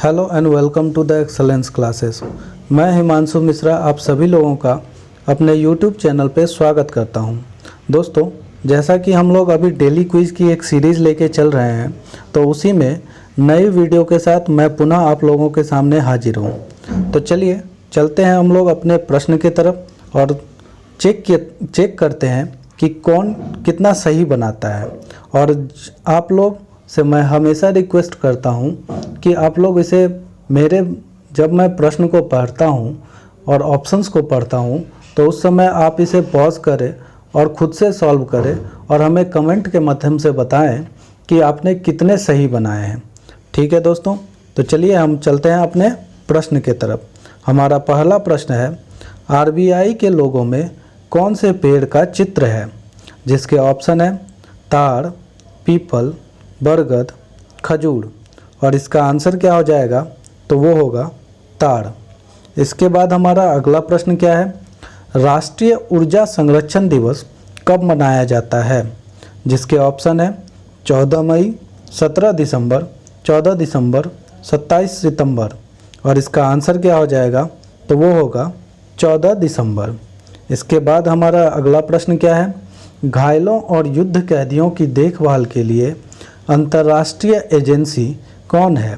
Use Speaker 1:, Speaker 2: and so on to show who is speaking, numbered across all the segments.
Speaker 1: Hello and welcome to the excellence classes. मैं हिमांशु मिश्रा आप सभी लोगों का अपने यूट्यूब चैनल पे स्वागत करता हूं। दोस्तों, जैसा कि हम लोग अभी डेली क्विज़ की एक सीरीज़ लेके चल रहे हैं, तो उसी में नई वीडियो के साथ मैं पुनः आप लोगों के सामने हाजिर हूं। तो चलिए चलते हैं हम लोग अपने प्रश्न की तरफ और चेक करते हैं कि कौन कितना सही बनाता है। और आप लोग से मैं हमेशा रिक्वेस्ट करता हूं कि आप लोग इसे जब मैं प्रश्न को पढ़ता हूं और ऑप्शंस को पढ़ता हूं तो उस समय आप इसे पॉज करें और ख़ुद से सॉल्व करें और हमें कमेंट के माध्यम से बताएं कि आपने कितने सही बनाए हैं। ठीक है दोस्तों, तो चलिए हम चलते हैं अपने प्रश्न की तरफ। हमारा पहला प्रश्न है, आरबीआई के लोगों में कौन से पेड़ का चित्र है? जिसके ऑप्शन है ताड़, पीपल, बरगद, खजूर। और इसका आंसर क्या हो जाएगा? तो वो होगा ताड़। इसके बाद हमारा अगला प्रश्न क्या है, राष्ट्रीय ऊर्जा संरक्षण दिवस कब मनाया जाता है? जिसके ऑप्शन है 14 मई, 17 दिसंबर, 14 दिसंबर, 27 सितंबर। और इसका आंसर क्या हो जाएगा? तो वो होगा 14 दिसंबर। इसके बाद हमारा अगला प्रश्न क्या है, घायलों और युद्ध कैदियों की देखभाल के लिए अंतर्राष्ट्रीय एजेंसी कौन है?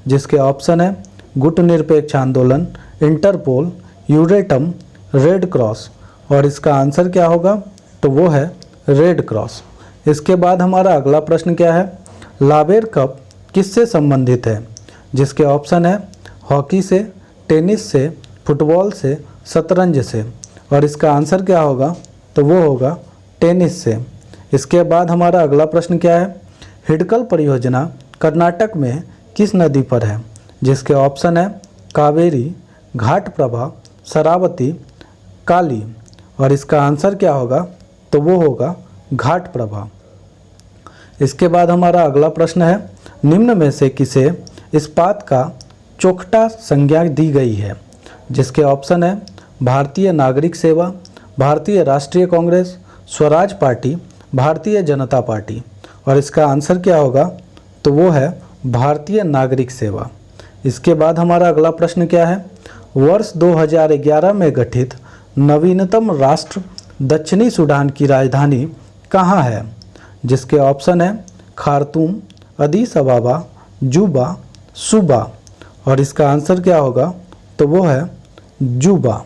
Speaker 1: जिसके ऑप्शन है गुटनिरपेक्ष आंदोलन, इंटरपोल, यूरेटम, रेड क्रॉस। और इसका आंसर क्या होगा? तो वो है रेड क्रॉस। इसके बाद हमारा अगला प्रश्न क्या है, लावेर कप किससे संबंधित है? जिसके ऑप्शन है हॉकी से, टेनिस से, फुटबॉल से, शतरंज से। और इसका आंसर क्या होगा? तो वो होगा टेनिस से। इसके बाद हमारा अगला प्रश्न क्या है, हिडकल परियोजना कर्नाटक में किस नदी पर है? जिसके ऑप्शन है कावेरी, घाटप्रभा, शरावती, काली। और इसका आंसर क्या होगा? तो वो होगा घाटप्रभा। इसके बाद हमारा अगला प्रश्न है, निम्न में से किसे इस्पात का चौखटा संज्ञा दी गई है? जिसके ऑप्शन है भारतीय नागरिक सेवा, भारतीय राष्ट्रीय कांग्रेस, स्वराज पार्टी, भारतीय जनता पार्टी। और इसका आंसर क्या होगा? तो वो है भारतीय नागरिक सेवा। इसके बाद हमारा अगला प्रश्न क्या है, वर्ष 2011 में गठित नवीनतम राष्ट्र दक्षिणी सूडान की राजधानी कहाँ है? जिसके ऑप्शन है खार्तूम, अदीस अबाबा, जूबा, सूबा। और इसका आंसर क्या होगा? तो वो है जूबा।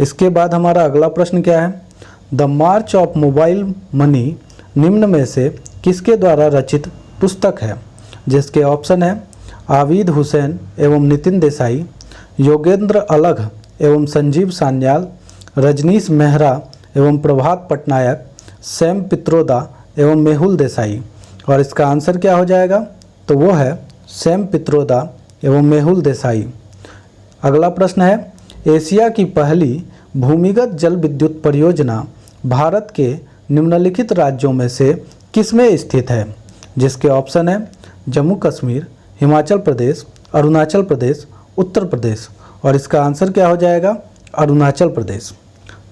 Speaker 1: इसके बाद हमारा अगला प्रश्न क्या है, the March of mobile money निम्न में से किसके द्वारा रचित पुस्तक है? जिसके ऑप्शन है आबिद हुसैन एवं नितिन देसाई, योगेंद्र अलग एवं संजीव सान्याल, रजनीश मेहरा एवं प्रभात पटनायक, सैम पित्रोदा एवं मेहुल देसाई। और इसका आंसर क्या हो जाएगा? तो वो है सैम पित्रोदा एवं मेहुल देसाई। अगला प्रश्न है, एशिया की पहली भूमिगत जल विद्युत परियोजना भारत के निम्नलिखित राज्यों में से किसमें स्थित है? जिसके ऑप्शन है जम्मू कश्मीर, हिमाचल प्रदेश, अरुणाचल प्रदेश, उत्तर प्रदेश। और इसका आंसर क्या हो जाएगा? अरुणाचल प्रदेश।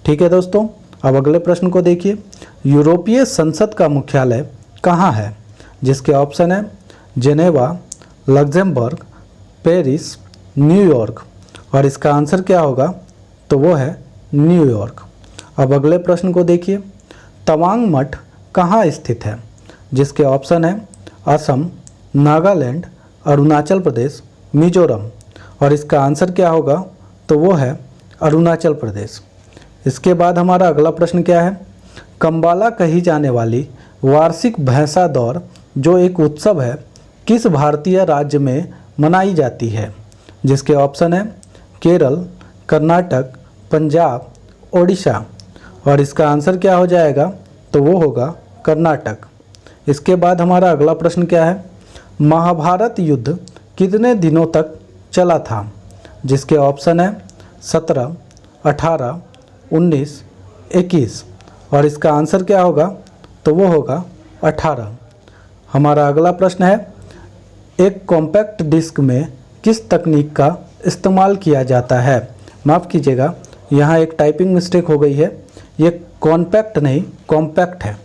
Speaker 1: ठीक है दोस्तों, अब अगले प्रश्न को देखिए, यूरोपीय संसद का मुख्यालय कहाँ है? जिसके ऑप्शन है जेनेवा, लग्जमबर्ग, पेरिस, न्यूयॉर्क। और इसका आंसर क्या होगा? तो वो है न्यूयॉर्क। अब अगले प्रश्न को देखिए, तवांग मठ कहाँ स्थित है? जिसके ऑप्शन है असम, नागालैंड, अरुणाचल प्रदेश, मिजोरम। और इसका आंसर क्या होगा? तो वो है अरुणाचल प्रदेश। इसके बाद हमारा अगला प्रश्न क्या है, कंबाला कही जाने वाली वार्षिक भैंसा दौड़ जो एक उत्सव है किस भारतीय राज्य में मनाई जाती है? जिसके ऑप्शन है केरल, कर्नाटक, पंजाब, ओडिशा। और इसका आंसर क्या हो जाएगा? तो वो होगा कर्नाटक। इसके बाद हमारा अगला प्रश्न क्या है, महाभारत युद्ध कितने दिनों तक चला था? जिसके ऑप्शन है 17, 18, 19, 21। और इसका आंसर क्या होगा? तो वो होगा 18। हमारा अगला प्रश्न है, एक कॉम्पैक्ट डिस्क में किस तकनीक का इस्तेमाल किया जाता है? माफ़ कीजिएगा, यहाँ एक टाइपिंग मिस्टेक हो गई है, ये कॉम्पैक्ट नहीं कॉम्पैक्ट है।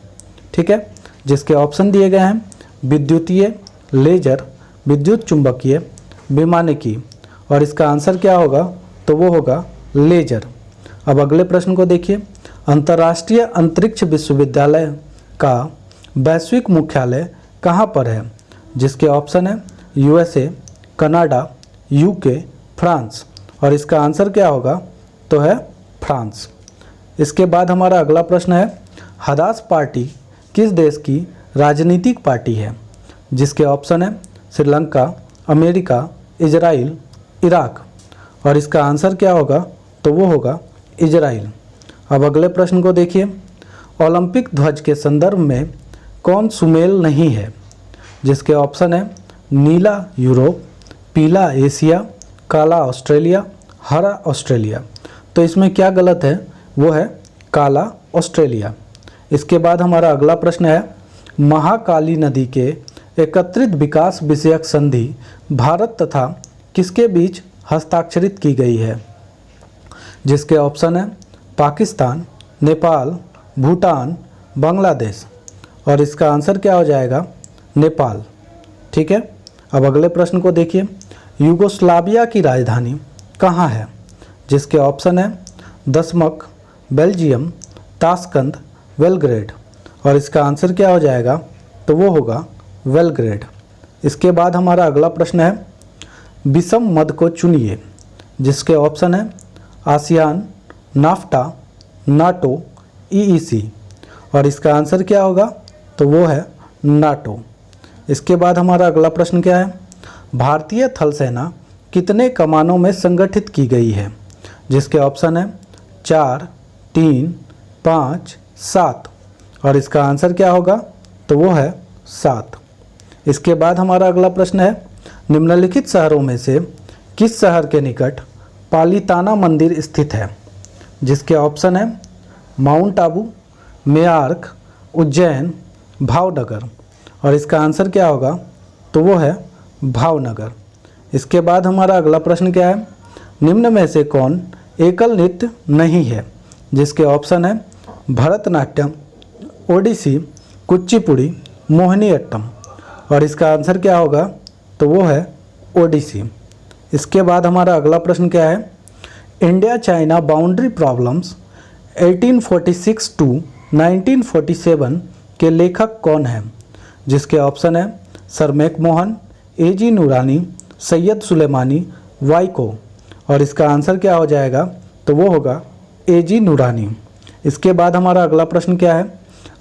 Speaker 1: ठीक है, जिसके ऑप्शन दिए गए हैं विद्युतीय, लेजर, विद्युत चुंबकीय, विमानिकी, और इसका आंसर क्या होगा, तो वो होगा लेजर। अब अगले प्रश्न को देखिए, अंतर्राष्ट्रीय अंतरिक्ष विश्वविद्यालय का वैश्विक मुख्यालय कहाँ पर है, जिसके ऑप्शन है यूएसए, कनाडा, यूके, फ्रांस, और इसका आंसर क्या होगा, तो है फ्रांस। इसके बाद हमारा अगला प्रश्न है, हदास पार्टी किस देश की राजनीतिक पार्टी है, जिसके ऑप्शन है श्रीलंका, अमेरिका, इजराइल, इराक, और इसका आंसर क्या होगा, तो वो होगा इजराइल। अब अगले प्रश्न को देखिए, ओलंपिक ध्वज के संदर्भ में कौन सुमेल नहीं है, जिसके ऑप्शन है नीला यूरोप, पीला एशिया, काला ऑस्ट्रेलिया, हरा ऑस्ट्रेलिया। तो इसमें क्या गलत है, वो है काला ऑस्ट्रेलिया। इसके बाद हमारा अगला प्रश्न है, महाकाली नदी के एकत्रित विकास विषयक संधि भारत तथा किसके बीच हस्ताक्षरित की गई है, जिसके ऑप्शन है पाकिस्तान, नेपाल, भूटान, बांग्लादेश, और इसका आंसर क्या हो जाएगा, नेपाल। ठीक है। अब अगले प्रश्न को देखिए, यूगोस्लाविया की राजधानी कहाँ है, जिसके ऑप्शन है दशमक, बेल्जियम, ताशकंद, बेलग्रेड, और इसका आंसर क्या हो जाएगा, तो वो होगा बेलग्रेड। इसके बाद हमारा अगला प्रश्न है, विषम मद को चुनिए, जिसके ऑप्शन है आसियान, नाफ्टा, नाटो, ईईसी, और इसका आंसर क्या होगा, तो वो है नाटो। इसके बाद हमारा अगला प्रश्न क्या है, भारतीय थल सेना कितने कमानों में संगठित की गई है, जिसके ऑप्शन है 4, 3, 5, 7, और इसका आंसर क्या होगा, तो वो है 7। इसके बाद हमारा अगला प्रश्न है, निम्नलिखित शहरों में से किस शहर के निकट पालिताना मंदिर स्थित है, जिसके ऑप्शन है माउंट आबू, मेयार्क, उज्जैन, भावनगर, और इसका आंसर क्या होगा, तो वो है भावनगर। इसके बाद हमारा अगला प्रश्न क्या है, निम्न में से कौन एकल नृत्य नहीं है, जिसके ऑप्शन है भरतनाट्यम, ओडिसी, कुचिपुड़ी, मोहिनीअट्टम, और इसका आंसर क्या होगा, तो वो है ओडिसी। इसके बाद हमारा अगला प्रश्न क्या है, India China boundary problems 1846 to 1947 के लेखक कौन हैं, जिसके ऑप्शन है सर मैकमोहन, एजी नूरानी, सैयद सुलेमानी, वाइको, और इसका आंसर क्या हो जाएगा, तो वो होगा एजी नूरानी। इसके बाद हमारा अगला प्रश्न क्या है,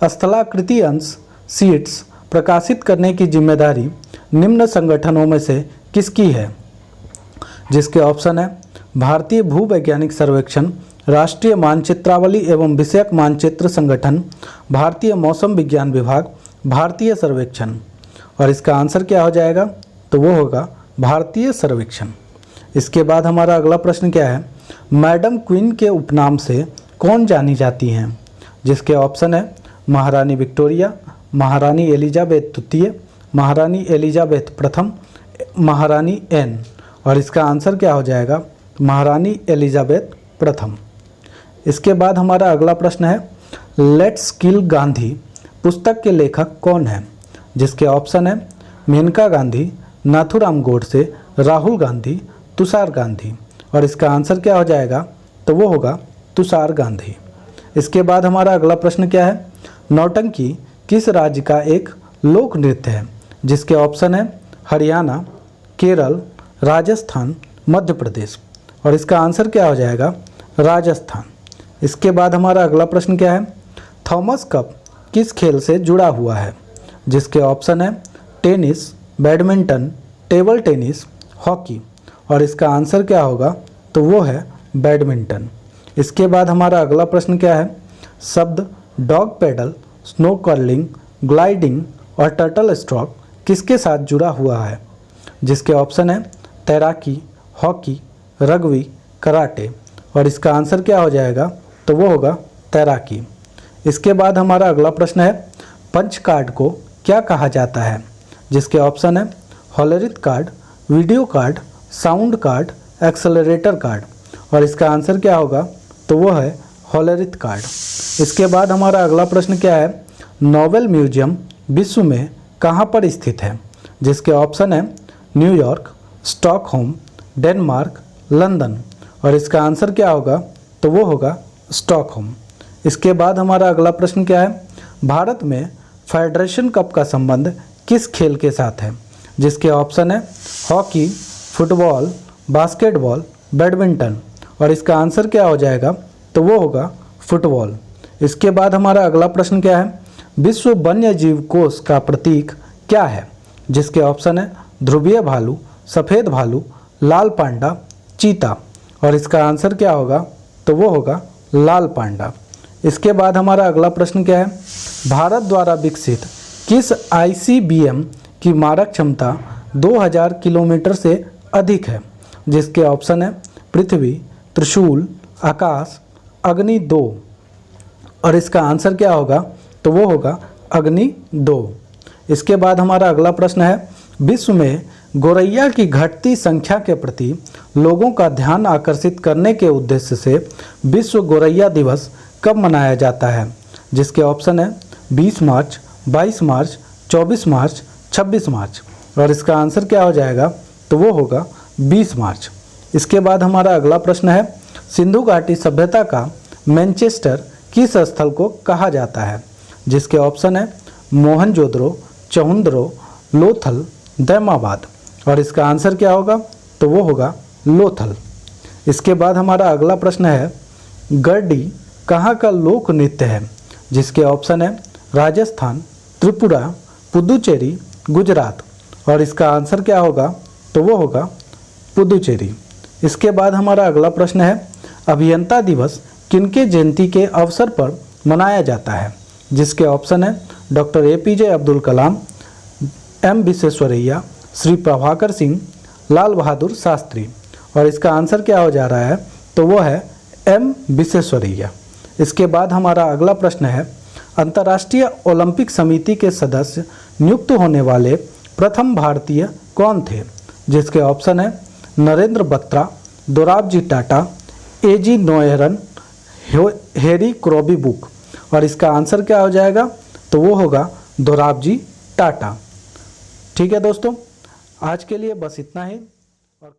Speaker 1: स्थलाकृति अंश शीट्स प्रकाशित करने की जिम्मेदारी निम्न संगठनों में से किसकी है, जिसके ऑप्शन है भारतीय भूवैज्ञानिक सर्वेक्षण, राष्ट्रीय मानचित्रावली एवं विषयक मानचित्र संगठन, भारतीय मौसम विज्ञान विभाग, भारतीय सर्वेक्षण, और इसका आंसर क्या हो जाएगा, तो वो होगा भारतीय सर्वेक्षण। इसके बाद हमारा अगला प्रश्न क्या है, मैडम क्वीन के उपनाम से कौन जानी जाती हैं, जिसके ऑप्शन है महारानी विक्टोरिया, महारानी एलिजाबेथ द्वितीय, महारानी एलिजाबेथ प्रथम, महारानी एन, और इसका आंसर क्या हो जाएगा, महारानी एलिजाबेथ प्रथम। इसके बाद हमारा अगला प्रश्न है, लेट्स किल गांधी पुस्तक के लेखक कौन हैं, जिसके ऑप्शन है मेनका गांधी, नाथूराम गोडसे, राहुल गांधी, तुषार गांधी, और इसका आंसर क्या हो जाएगा, तो वो होगा तुषार गांधी। इसके बाद हमारा अगला प्रश्न क्या है, नौटंकी किस राज्य का एक लोक नृत्य है, जिसके ऑप्शन है हरियाणा, केरल, राजस्थान, मध्य प्रदेश, और इसका आंसर क्या हो जाएगा, राजस्थान। इसके बाद हमारा अगला प्रश्न क्या है, थॉमस कप किस खेल से जुड़ा हुआ है, जिसके ऑप्शन है tennis, badminton, table tennis, hockey, और इसका आंसर क्या होगा, तो वो है बैडमिंटन। इसके बाद हमारा अगला प्रश्न क्या है, शब्द dog pedal, snow curling, gliding और टर्टल स्ट्रोक किसके साथ जुड़ा हुआ है, जिसके ऑप्शन है तैराकी, हॉकी, रग्बी, कराटे, और इसका आंसर क्या हो जाएगा, तो वो होगा तैराकी। इसके बाद हमारा अगला प्रश्न है, पंच कार्ड को क्या कहा जाता है, जिसके ऑप्शन है Hollerith card, video card, sound card, accelerator card, और इसका आंसर क्या होगा, तो वो है हॉलरिथ कार्ड। इसके बाद हमारा अगला प्रश्न क्या है, नोबेल म्यूजियम विश्व में कहाँ पर स्थित है, जिसके ऑप्शन है न्यूयॉर्क, स्टॉकहोम, डेनमार्क, लंदन। और इसका आंसर क्या होगा? तो वो होगा स्टॉकहोम। इसके बाद हमारा अगला प्रश्न क्या है? भारत में फेडरेशन कप का संबंध किस खेल के साथ है? जिसके ऑप्शन है हॉकी, फुटबॉल, बास्केटबॉल, बैडमिंटन। और इसका आंसर क्या हो जाएगा? तो वो होगा फुटबॉल। इसके बाद हमारा अगला प्रश्न क्या है? विश्व वन्य जीव कोष का प्रतीक क्या है? जिसके ऑप्शन है ध्रुवीय भालू, सफ़ेद भालू, लाल पांडा, चीता। और इसका आंसर क्या होगा? तो वो होगा लाल पांडा। इसके बाद हमारा अगला प्रश्न क्या है? भारत द्वारा विकसित किस ICBM की मारक क्षमता 2000 किलोमीटर से अधिक है? जिसके ऑप्शन है पृथ्वी, त्रिशूल, आकाश, अग्नि 2। और इसका आंसर क्या होगा? तो वो होगा अग्नि 2। इसके बाद हमारा अगला प्रश्न है विश्व में गोरैया की घटती संख्या के प्रति लोगों का ध्यान आकर्षित करने के उद्देश्य से विश्व गोरैया दिवस कब मनाया जाता है? जिसके ऑप्शन है 20 मार्च, 22 मार्च, 24 मार्च, 26 मार्च। और इसका आंसर क्या हो जाएगा? तो वो होगा 20 मार्च। इसके बाद हमारा अगला प्रश्न है सिंधु घाटी सभ्यता का मैनचेस्टर किस स्थल को कहा जाता है? जिसके ऑप्शन है मोहनजोदड़ो, चहुंदरो, लोथल, दैमाबाद। और इसका आंसर क्या होगा? तो वो होगा लोथल। इसके बाद हमारा अगला प्रश्न है गरडी कहाँ का लोक नृत्य है? जिसके ऑप्शन है राजस्थान, त्रिपुरा, पुदुचेरी, गुजरात। और इसका आंसर क्या होगा? तो वो होगा पुदुचेरी। इसके बाद हमारा अगला प्रश्न है अभियंता दिवस किनके जयंती के अवसर पर मनाया जाता है? जिसके ऑप्शन है doctor APJ Abdul Kalam, M Visvesvaraya, Shri Prabhakar Singh, Lal Bahadur Shastri. और इसका आंसर क्या हो जा रहा है? तो वो है M विश्वेश्वरैया। इसके बाद हमारा अगला प्रश्न है अंतर्राष्ट्रीय ओलंपिक समिति के सदस्य नियुक्त होने वाले प्रथम भारतीय कौन थे? जिसके ऑप्शन है नरेंद्र बत्रा, दोराबजी टाटा, AG नोएरन, हैरी क्रॉबीबुक। और इसका आंसर क्या हो जाएगा? तो वो होगा दोराबजी टाटा। ठीक है दोस्तों, आज के लिए बस इतना ही। और